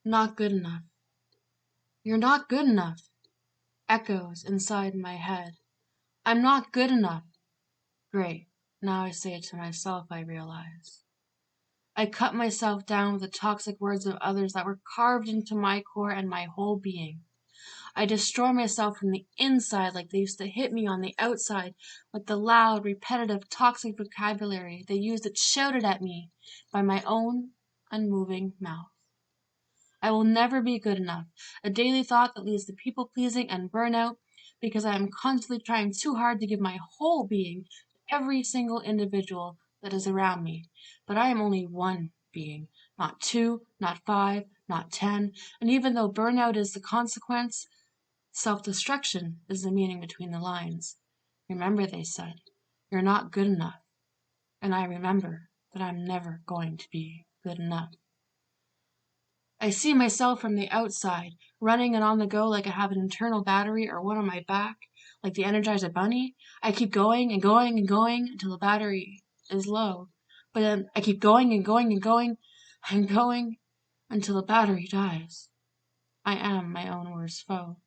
Not good enough. You're not good enough, echoes inside my head. I'm not good enough. Great. Now I say it to myself, I realize. I cut myself down with the toxic words of others that were carved into my core and my whole being. I destroy myself from the inside like they used to hit me on the outside with the loud, repetitive, toxic vocabulary they used it shouted at me by my own unmoving mouth. I will never be good enough, a daily thought that leads to people-pleasing and burnout because I am constantly trying too hard to give my whole being to every single individual that is around me. But I am only one being, not two, not five, not 10, and even though burnout is the consequence, self-destruction is the meaning between the lines. Remember, they said, you're not good enough. And I remember that I'm never going to be good enough. I see myself from the outside, running and on the go like I have an internal battery or one on my back, like the Energizer Bunny. I keep going and going and going until the battery is low. But then I keep going and going and going and going until the battery dies. I am my own worst foe.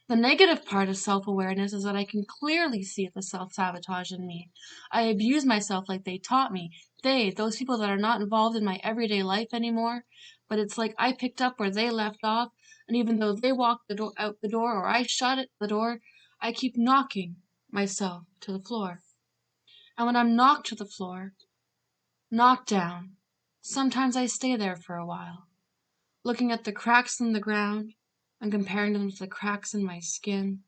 The negative part of self-awareness is that I can clearly see the self-sabotage in me. I abuse myself like they taught me. Those people that are not involved in my everyday life anymore, but it's like I picked up where they left off, and even though they walked out the door or I shut the door, I keep knocking myself to the floor. And when I'm knocked to the floor, knocked down, sometimes I stay there for a while, looking at the cracks in the ground and comparing them to the cracks in my skin.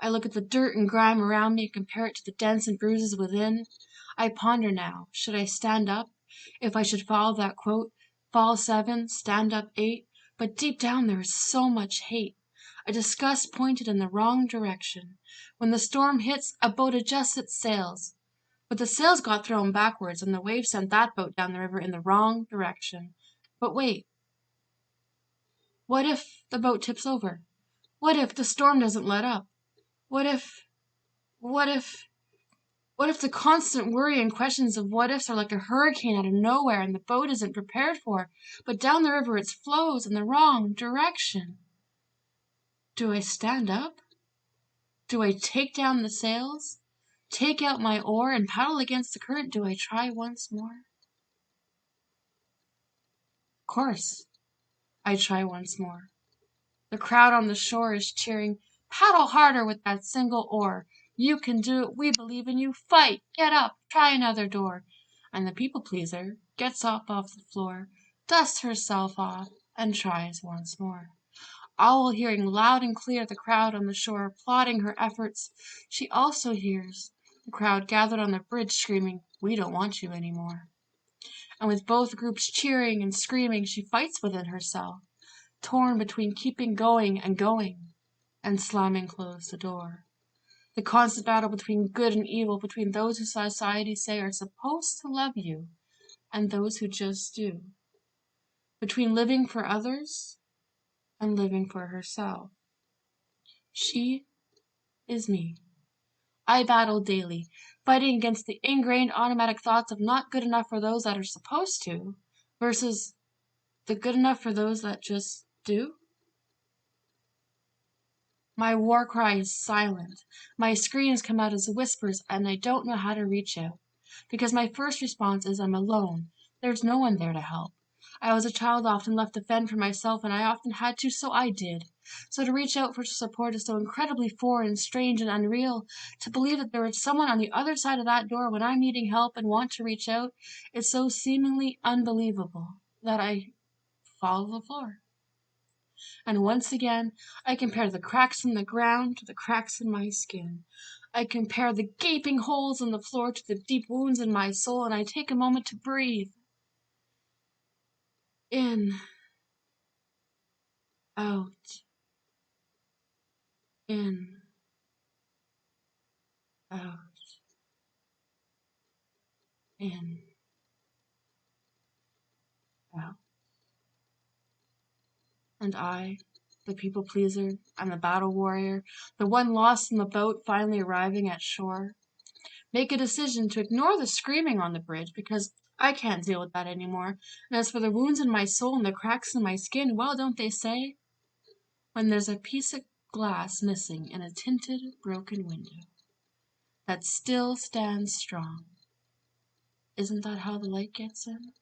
I look at the dirt and grime around me and compare it to the dents and bruises within. I ponder now, should I stand up? If I should follow that quote, fall 7, stand up 8. But deep down there is so much hate, a disgust pointed in the wrong direction. When the storm hits, a boat adjusts its sails. But the sails got thrown backwards and the waves sent that boat down the river in the wrong direction. But wait, what if the boat tips over? What if the storm doesn't let up? What if the constant worry and questions of what ifs are like a hurricane out of nowhere and the boat isn't prepared for, but down the river it flows in the wrong direction? Do I stand up? Do I take down the sails? Take out my oar and paddle against the current? Do I try once more? Of course, I try once more. The crowd on the shore is cheering, "Paddle harder with that single oar. You can do it. We believe in you. Fight. Get up. Try another door." And the people-pleaser gets off the floor, dusts herself off, and tries once more. All while hearing loud and clear the crowd on the shore applauding her efforts. She also hears the crowd gathered on the bridge screaming, "We don't want you anymore." And with both groups cheering and screaming, she fights within herself, torn between keeping going and slamming closed the door. The constant battle between good and evil, between those who society say are supposed to love you and those who just do. Between living for others and living for herself. She is me. I battle daily, fighting against the ingrained automatic thoughts of not good enough for those that are supposed to versus the good enough for those that just do. My war cry is silent. My screams come out as whispers, and I don't know how to reach out. Because my first response is I'm alone. There's no one there to help. I was a child often left to fend for myself, and I often had to, so I did. So to reach out for support is so incredibly foreign, strange, and unreal. To believe that there is someone on the other side of that door when I'm needing help and want to reach out is so seemingly unbelievable that I fall to the floor. And once again, I compare the cracks in the ground to the cracks in my skin. I compare the gaping holes in the floor to the deep wounds in my soul, and I take a moment to breathe. In, out, in, out, in, out. And I, the people-pleaser, and the battle warrior, the one lost in the boat finally arriving at shore, make a decision to ignore the screaming on the bridge because I can't deal with that anymore. And as for the wounds in my soul and the cracks in my skin, well, don't they say, when there's a piece of glass missing in a tinted, broken window that still stands strong, isn't that how the light gets in?